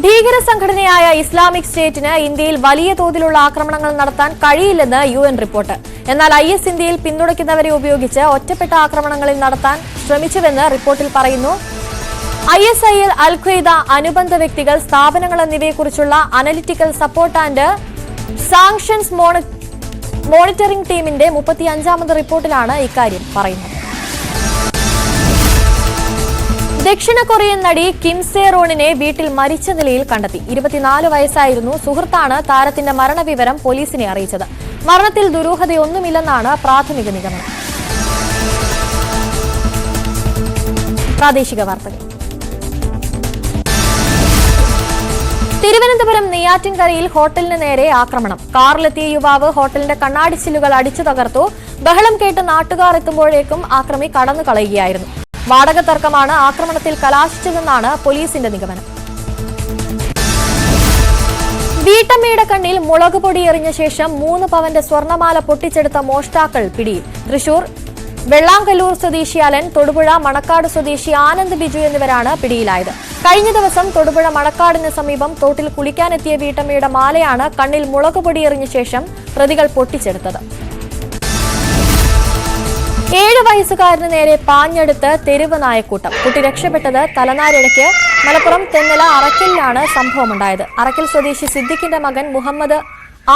ഭീകര സംഘടനയായ ഇസ്ലാമിക് സ്റ്റേറ്റിന് ഇന്ത്യയിൽ വലിയ തോതിലുള്ള ആക്രമണങ്ങൾ നടത്താൻ കഴിയില്ലെന്ന് UN റിപ്പോർട്ട്. എന്നാൽ IS ഇന്ത്യയിൽ പിന്തുണയ്ക്കുന്നവരെ ഉപയോഗിച്ച് ഒറ്റപ്പെട്ട ആക്രമണങ്ങളിൽ നടത്താൻ ശ്രമിച്ചുവെന്ന് റിപ്പോർട്ടിൽ പറയുന്നു. ISIL, അൽ ഖ്വയ്ദ, അനുബന്ധ വ്യക്തികൾ, സ്ഥാപനങ്ങൾ എന്നിവയെക്കുറിച്ചുള്ള analytical support and sanctions monitoring ടീമിന്റെ 35ാമത് റിപ്പോർട്ടിലാണ് ഇക്കാര്യം പറയുന്നത്. ദക്ഷിണ കൊറിയൻ നടി കിം സേ റോണിനെ വീട്ടിൽ മരിച്ച നിലയിൽ കണ്ടെത്തി. 24 വയസ്സായിരുന്നു. സുഹൃത്താണ് താരത്തിന്റെ മരണവിവരം പോലീസിനെ അറിയിച്ചത്. മരണത്തിൽ ദുരൂഹതയൊന്നുമില്ലെന്നാണ് പ്രാഥമിക നിഗമനം. പ്രാദേശിക വാർത്തകൾ. തിരുവനന്തപുരം നെയ്യാറ്റിൻകരയിൽ ഹോട്ടലിന് നേരെ ആക്രമണം. കാറിലെത്തിയ യുവാവ് ഹോട്ടലിന്റെ കണ്ണാടി ചില്ലുകൾ അടിച്ചു തകർത്തു. ബഹളം കേട്ട് നാട്ടുകാർ എത്തുമ്പോഴേക്കും ആക്രമി കടന്നു കളയുകയായിരുന്നു. വാടക തർക്കമാണ് ആക്രമണത്തിൽ കലാശിച്ചതെന്നാണ് പോലീസിന്റെ നിഗമനം. വീട്ടമ്മയുടെ കണ്ണിൽ മുളക് പൊടി എറിഞ്ഞ ശേഷം 3 പവന്റെ സ്വർണമാല പൊട്ടിച്ചെടുത്ത മോഷ്ടാക്കൾ പിടിയിൽ. തൃശൂർ വെള്ളാങ്കല്ലൂർ സ്വദേശി അലൻ, തൊടുപുഴ മണക്കാട് സ്വദേശി ആനന്ദ് ബിജു എന്നിവരാണ് പിടിയിലായത്. കഴിഞ്ഞ ദിവസം തൊടുപുഴ മണക്കാടിന് സമീപം തോട്ടിൽ കുളിക്കാനെത്തിയ വീട്ടമ്മയുടെ മാലയാണ് കണ്ണിൽ മുളക് പൊടി എറിഞ്ഞ ശേഷം പ്രതികൾ പൊട്ടിച്ചെടുത്തത്. 7 വയസ്സുകാരന് നേരെ പാഞ്ഞെടുത്ത് തെരുവ് നായക്കൂട്ടം. കുട്ടി രക്ഷപ്പെട്ടത് തലനാരിഴയ്ക്ക്. മലപ്പുറം തെന്നല അറക്കലിലാണ് സംഭവമുണ്ടായത്. അറക്കൽ സ്വദേശി സിദ്ദിഖിന്റെ മകൻ മുഹമ്മദ്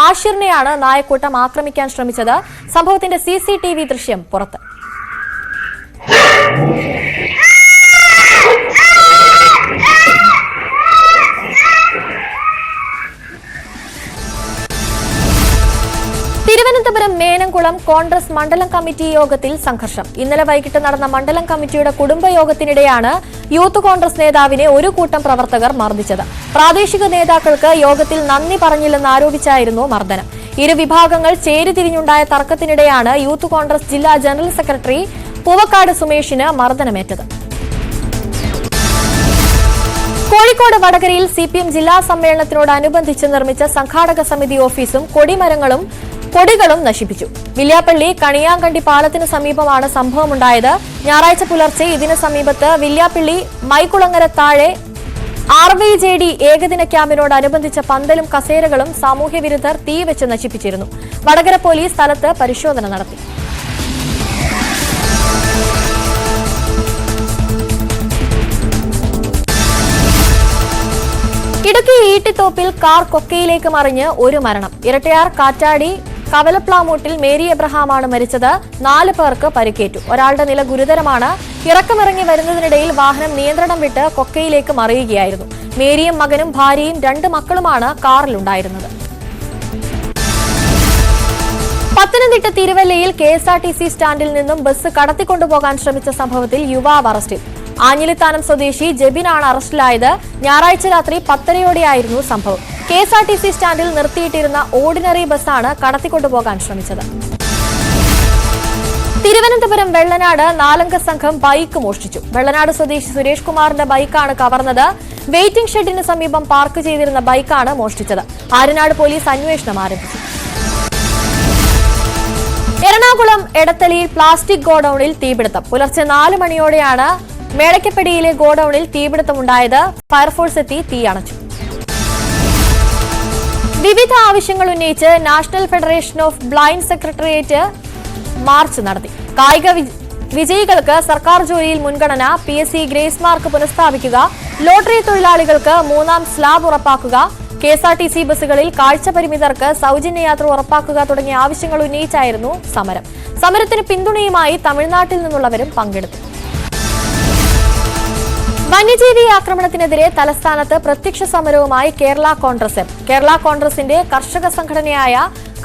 ആഷിറിനെയാണ് നായക്കൂട്ടം ആക്രമിക്കാൻ ശ്രമിച്ചത്. സംഭവത്തിന്റെ CCTV ദൃശ്യം പുറത്ത്. തിരുവനന്തപുരം ചേനംകുളം കോൺഗ്രസ് മണ്ഡലം കമ്മിറ്റി യോഗത്തിൽ സംഘർഷം. ഇന്നലെ വൈകിട്ട് നടന്ന മണ്ഡലം കമ്മിറ്റിയുടെ കുടുംബയോഗത്തിനിടെയാണ് യൂത്ത് കോൺഗ്രസ് നേതാവിനെ ഒരു കൂട്ടം പ്രവർത്തകർ മർദ്ദിച്ചത്. പ്രാദേശിക നേതാക്കൾക്ക് യോഗത്തിൽ നന്ദി പറഞ്ഞില്ലെന്നാരോപിച്ചായിരുന്നു മർദ്ദനം. ഇരു വിഭാഗങ്ങൾ ചേരിതിരിഞ്ഞുണ്ടായ തർക്കത്തിനിടെയാണ് യൂത്ത് കോൺഗ്രസ് ജില്ലാ ജനറൽ സെക്രട്ടറി പൂവക്കാട് സുമേഷിന് മർദ്ദനമേറ്റത്. കോഴിക്കോട് വടകരയിൽ സിപിഎം ജില്ലാ സമ്മേളനത്തിനോടനുബന്ധിച്ച് നിർമ്മിച്ച സംഘാടക സമിതി ഓഫീസും കൊടികളും നശിപ്പിച്ചു. വില്യാപ്പള്ളി കണിയാങ്കണ്ടി പാലത്തിന് സമീപമാണ് സംഭവമുണ്ടായത്. ഞായറാഴ്ച പുലർച്ചെ ഇതിന് സമീപത്ത് വില്യാപ്പള്ളി മൈക്കുളങ്ങര താഴെ RVJD ഏകദിന ക്യാമ്പിനോടനുബന്ധിച്ച പന്തലും കസേരകളും സാമൂഹ്യവിരുദ്ധർ തീവെച്ച് നശിപ്പിച്ചിരുന്നു. വടകര പോലീസ് സ്ഥലത്ത് പരിശോധന നടത്തി. ഇടുക്കി ഈട്ടിത്തോപ്പിൽ കാർ കൊക്കയിലേക്ക് മറിഞ്ഞ് ഒരു മരണം. ഇരട്ടയാർ കാറ്റാടി കവലപ്ലാമൂട്ടിൽ മേരി എബ്രഹാമാണ് മരിച്ചത്. 4 പേർക്ക് പരിക്കേറ്റു. ഒരാളുടെ നില ഗുരുതരമാണ്. ഇറക്കമിറങ്ങി വരുന്നതിനിടയിൽ വാഹനം നിയന്ത്രണം വിട്ട് കൊക്കയിലേക്ക് മറിയുകയായിരുന്നു. മേരിയും മകനും ഭാര്യയും 2 മക്കളുമാണ് കാറിലുണ്ടായിരുന്നത്. പത്തനംതിട്ട തിരുവല്ലയിൽ KSRTC സ്റ്റാൻഡിൽ നിന്നും ബസ് കടത്തിക്കൊണ്ടുപോകാൻ ശ്രമിച്ച സംഭവത്തിൽ യുവാവ് അറസ്റ്റിൽ. ആഞ്ഞിലിത്താനം സ്വദേശി ജെബിനാണ് അറസ്റ്റിലായത്. ഞായറാഴ്ച രാത്രി 10:30യോടെയായിരുന്നു സംഭവം. KSRTC സ്റ്റാൻഡിൽ നിർത്തിയിട്ടിരുന്ന ഓർഡിനറി ബസ്സാണ് കടത്തിക്കൊണ്ടുപോകാൻ ശ്രമിച്ചത്. തിരുവനന്തപുരം വെള്ളനാട് 4-അംഗ സംഘം ബൈക്ക് മോഷ്ടിച്ചു. വെള്ളനാട് സ്വദേശി സുരേഷ് കുമാറിന്റെ ബൈക്കാണ് കവർന്നത്. വെയിറ്റിംഗ് ഷെഡിന് സമീപം പാർക്ക് ചെയ്തിരുന്ന ബൈക്കാണ് മോഷ്ടിച്ചത്. ആര്യനാട് പോലീസ് അന്വേഷണം ആരംഭിച്ചു. എറണാകുളം എടത്തലയിൽ പ്ലാസ്റ്റിക് ഗോഡൌണിൽ തീപിടുത്തം. പുലർച്ചെ 4 മണിയോടെയാണ് മേടക്കപ്പടിയിലെ ഗോഡൌണിൽ തീപിടുത്തമുണ്ടായത്. ഫയർഫോഴ്സ് എത്തി തീ അണച്ചു. വിവിധ ആവശ്യങ്ങൾ ഉന്നയിച്ച് national federation of blind secretariat March നടത്തി. കായിക വിജയികൾക്ക് സർക്കാർ ജോലിയിൽ മുൻഗണന, PSC ഗ്രേസ് മാർക്ക് പുനഃസ്ഥാപിക്കുക, ലോട്ടറി തൊഴിലാളികൾക്ക് 3-ാം സ്ലാബ് ഉറപ്പാക്കുക, KSRTC ബസ്സുകളിൽ കാഴ്ചപരിമിതർക്ക് സൗജന്യ യാത്ര ഉറപ്പാക്കുക തുടങ്ങിയ ആവശ്യങ്ങൾ ഉന്നയിച്ചായിരുന്നു സമരം. സമരത്തിന് പിന്തുണയുമായി തമിഴ്നാട്ടിൽ നിന്നുള്ളവരും പങ്കെടുത്തു. വന്യജീവി ആക്രമണത്തിനെതിരെ തലസ്ഥാനത്ത് പ്രത്യക്ഷ സമരവുമായി കേരള കോൺഗ്രസ് എം. കേരള കോൺഗ്രസിന്റെ കർഷക സംഘടനയായ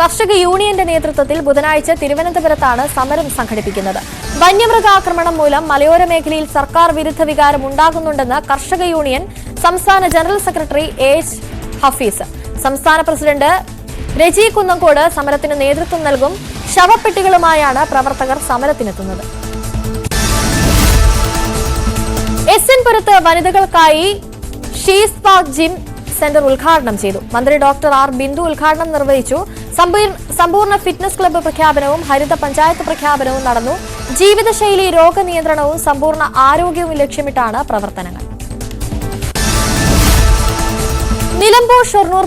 കർഷക യൂണിയന്റെ നേതൃത്വത്തിൽ ബുധനാഴ്ച തിരുവനന്തപുരത്താണ് സമരം സംഘടിപ്പിക്കുന്നത്. വന്യമൃഗാക്രമണം മൂലം മലയോര മേഖലയിൽ സർക്കാർ വിരുദ്ധ വികാരം ഉണ്ടാകുന്നുണ്ടെന്ന് കർഷക യൂണിയൻ സംസ്ഥാന ജനറൽ സെക്രട്ടറി AH ഹഫീസ്. സംസ്ഥാന പ്രസിഡന്റ് രജി കുന്നംകോട് സമരത്തിന് നേതൃത്വം നൽകും. ശവപ്പെട്ടികളുമായാണ് പ്രവർത്തകർ സമരത്തിനെത്തുന്നത്. SN പുരത്ത് വനിതകൾക്കായി ഷീസ് പാർക്ക് ജിം സെന്റർ ഉദ്ഘാടനം ചെയ്തു. മന്ത്രി ഡോക്ടർ R ബിന്ദു ഉദ്ഘാടനം നിർവഹിച്ചു. സമ്പൂർണ്ണ ഫിറ്റ്നസ് ക്ലബ്ബ് പ്രഖ്യാപനവും ഹരിത പഞ്ചായത്ത് പ്രഖ്യാപനവും നടന്നു. ജീവിതശൈലി രോഗനിയന്ത്രണവും സമ്പൂർണ്ണ ആരോഗ്യവും ലക്ഷ്യമിട്ടാണ് പ്രവർത്തനങ്ങൾ. നിലമ്പൂർ ഷൊർണൂർ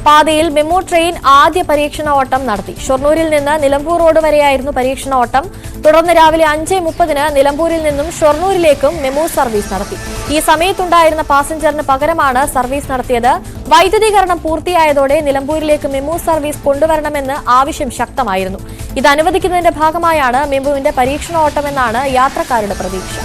പാതയിൽ മെമു ട്രെയിൻ ആദ്യ പരീക്ഷണ ഓട്ടം നടത്തി. ഷൊർണൂരിൽ നിന്ന് നിലമ്പൂർ റോഡ് വരെയായിരുന്നു പരീക്ഷണ ഓട്ടം. തുടർന്ന് രാവിലെ 5:30-ന് നിലമ്പൂരിൽ നിന്നും ഷൊർണൂരിലേക്കും മെമു സർവീസ് നടത്തി. ഈ സമയത്തുണ്ടായിരുന്ന പാസഞ്ചറിന് പകരമാണ് സർവീസ് നടത്തിയത്. വൈദ്യുതീകരണം പൂർത്തിയായതോടെ നിലമ്പൂരിലേക്ക് മെമു സർവീസ് കൊണ്ടുവരണമെന്ന് ആവശ്യം ശക്തമായിരുന്നു. ഇത് അനുവദിക്കുന്നതിന്റെ ഭാഗമായാണ് മെമുവിന്റെ പരീക്ഷണ ഓട്ടമെന്നാണ് യാത്രക്കാരുടെ പ്രതീക്ഷ.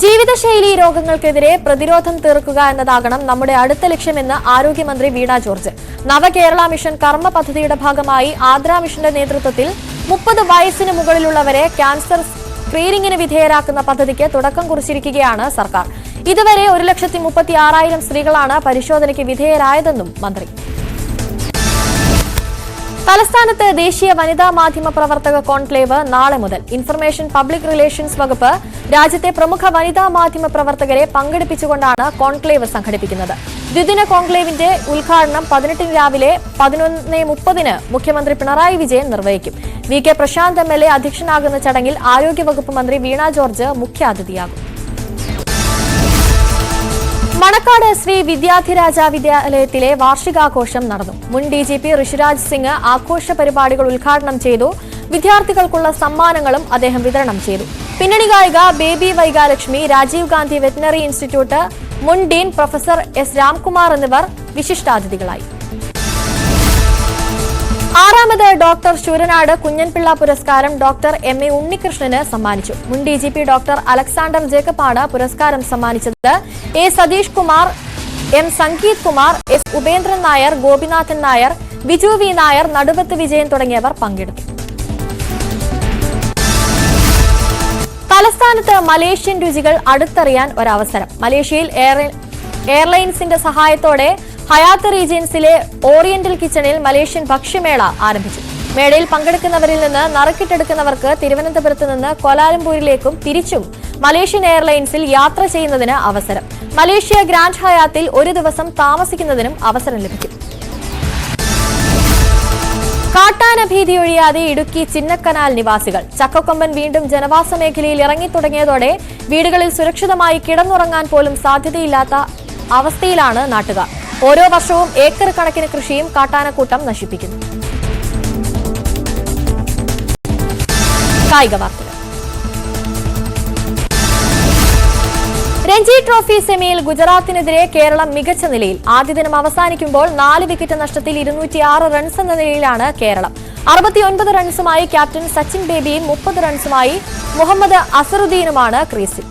ജീവിതശൈലി രോഗങ്ങൾക്കെതിരെ പ്രതിരോധം തീർക്കുക എന്നതാകണം നമ്മുടെ അടുത്ത ലക്ഷ്യമെന്ന് ആരോഗ്യമന്ത്രി വീണ ജോർജ്. നവകേരള മിഷൻ കർമ്മ പദ്ധതിയുടെ ഭാഗമായി ആദ്ര മിഷന്റെ നേതൃത്വത്തിൽ 30 വയസ്സിന് മുകളിലുള്ളവരെ ക്യാൻസർ സ്ക്രീനിംഗിന് വിധേയരാക്കുന്ന പദ്ധതിക്ക് തുടക്കം കുറിച്ചിരിക്കുകയാണ് സർക്കാർ. ഇതുവരെ 1,36,000 സ്ത്രീകളാണ് പരിശോധനയ്ക്ക് വിധേയരായതെന്നും മന്ത്രി. തലസ്ഥാനത്ത് ദേശീയ വനിതാ മാധ്യമ പ്രവർത്തക കോൺക്ലേവ് നാളെ മുതൽ. ഇൻഫർമേഷൻ പബ്ലിക് റിലേഷൻസ് വകുപ്പ് രാജ്യത്തെ പ്രമുഖ വനിതാ മാധ്യമ പ്രവർത്തകരെ പങ്കെടുപ്പിച്ചുകൊണ്ടാണ് കോൺക്ലേവ് സംഘടിപ്പിക്കുന്നത്. ദ്വിദിന കോൺക്ലേവിന്റെ ഉദ്ഘാടനം 18-ന് രാവിലെ 11:30-ന് മുഖ്യമന്ത്രി പിണറായി വിജയൻ നിർവഹിക്കും. VK പ്രശാന്ത് MLA അധ്യക്ഷനാകുന്ന ചടങ്ങിൽ ആരോഗ്യവകുപ്പ് മന്ത്രി വീണ ജോർജ് മുഖ്യാതിഥിയാകും. മണക്കാട് ശ്രീ വിദ്യാധിരാജ വിദ്യാലയത്തിലെ വാർഷികാഘോഷം നടന്നു. മുൻ DGP ഋഷിരാജ് സിംഗ് ആഘോഷ പരിപാടികൾ ഉദ്ഘാടനം ചെയ്തു. വിദ്യാർത്ഥികൾക്കുള്ള സമ്മാനങ്ങളും അദ്ദേഹം വിതരണം ചെയ്തു. പിന്നണി ഗായിക baby Vaigalakshmi, Rajeev Gandhi veterinary institute മുൻ ഡീൻ പ്രൊഫസർ S രാംകുമാർ എന്നിവർ വിശിഷ്ടാതിഥികളായി. 6ാമത് ഡോക്ടർ ശൂരനാട് കുഞ്ഞൻപിള്ള പുരസ്കാരം ഡോക്ടർ MA ഉണ്ണികൃഷ്ണന് സമ്മാനിച്ചു. മുൻ DGP ഡോക്ടർ അലക്സാണ്ടർ ജേക്കബാണ് പുരസ്കാരം സമ്മാനിച്ചത്. A Satheesh Kumar, M Sangeeth Kumar, S Upendran Nair, Gopinathan Nair, Viju V Nair, Naduvath Vijayan തുടങ്ങിയവർ പങ്കെടുത്തു. തലസ്ഥാനത്ത് മലേഷ്യൻ രുചികൾ അടുത്തറിയാൻ ഒരവസരം. മലേഷ്യയിൽ എയർലൈൻസിന്റെ സഹായത്തോടെ ഹയാത്ത് റീജിയൻസിലെ ഓറിയന്റൽ കിച്ചണിൽ മലേഷ്യൻ ഭക്ഷ്യമേള ആരംഭിച്ചു. മേളയിൽ പങ്കെടുക്കുന്നവരിൽ നിന്ന് നറുക്കിട്ടെടുക്കുന്നവർക്ക് തിരുവനന്തപുരത്ത് നിന്ന് കോലാലംപൂരിലേക്കും തിരിച്ചും മലേഷ്യൻ എയർലൈൻസിൽ യാത്ര ചെയ്യുന്നതിന് അവസരം. മലേഷ്യ ഗ്രാൻഡ് ഹയാത്തിൽ ഒരു ദിവസം താമസിക്കുന്നതിനും അവസരം ലഭിക്കും. കാട്ടാന ഭീതി ഒഴിയാതെ ഇടുക്കി ചിന്നക്കനാൽ നിവാസികൾ. ചക്കക്കൊമ്പൻ വീണ്ടും ജനവാസ മേഖലയിൽ ഇറങ്ങിത്തുടങ്ങിയതോടെ വീടുകളിൽ സുരക്ഷിതമായി കിടന്നുറങ്ങാൻ പോലും സാധ്യതയില്ലാത്ത അവസ്ഥയിലാണ് നാട്ടുകാർ. ഓരോ വർഷവും ഏക്കർ കണക്കിന് കൃഷിയും കാട്ടാനക്കൂട്ടം നശിപ്പിക്കുന്നു. കായിക വാർത്തകൾ. രഞ്ജി ട്രോഫി സെമിയിൽ ഗുജറാത്തിനെതിരെ കേരളം മികച്ച നിലയിൽ. ആദ്യ ദിനം അവസാനിക്കുമ്പോൾ 4 വിക്കറ്റ് നഷ്ടത്തിൽ 206 റൺസ് എന്ന നിലയിലാണ് കേരളം. 69 റൺസുമായി ക്യാപ്റ്റൻ സച്ചിൻ ബേബിയും 30 റൺസുമായി മുഹമ്മദ് അസറുദ്ദീനുമാണ് ക്രീസിൽ.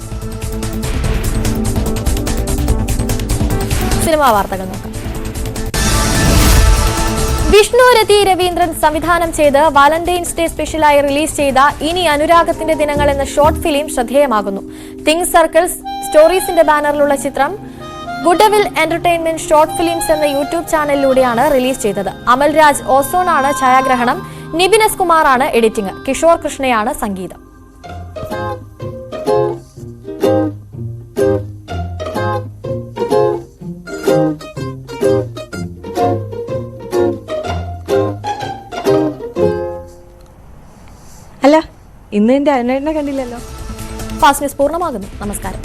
സിനിമാ വാർത്തകൾ നോക്കാം. വിഷ്ണു രതി രവീന്ദ്രൻ സംവിധാനം ചെയ്ത് വാലന്റൈൻസ് ഡേ സ്പെഷ്യലായി റിലീസ് ചെയ്ത ഇനി അനുരാഗത്തിന്റെ ദിനങ്ങൾ എന്ന ഷോർട്ട് ഫിലിം ശ്രദ്ധേയമാകുന്നു. തിങ്ക് സർക്കിൾസ് സ്റ്റോറീസിന്റെ ബാനറിലുള്ള ചിത്രം ഗുഡവിൽ എന്റർടൈൻമെന്റ് ഷോർട്ട് ഫിലിംസ് എന്ന യൂട്യൂബ് ചാനലിലൂടെയാണ് റിലീസ് ചെയ്തത്. അമൽരാജ് ഓസോണാണ് ഛായാഗ്രഹണം, നിബിൻ എസ് കുമാറാണ് എഡിറ്റിംഗ്, കിഷോർ കൃഷ്ണയാണ് സംഗീതം. അല്ല, ഇന്ന് എന്റെ അനേട്ടനെ കണ്ടില്ലല്ലോ. ഫാസ്റ്റ് ന്യൂസ് പൂർണ്ണമാകുന്നു. നമസ്കാരം.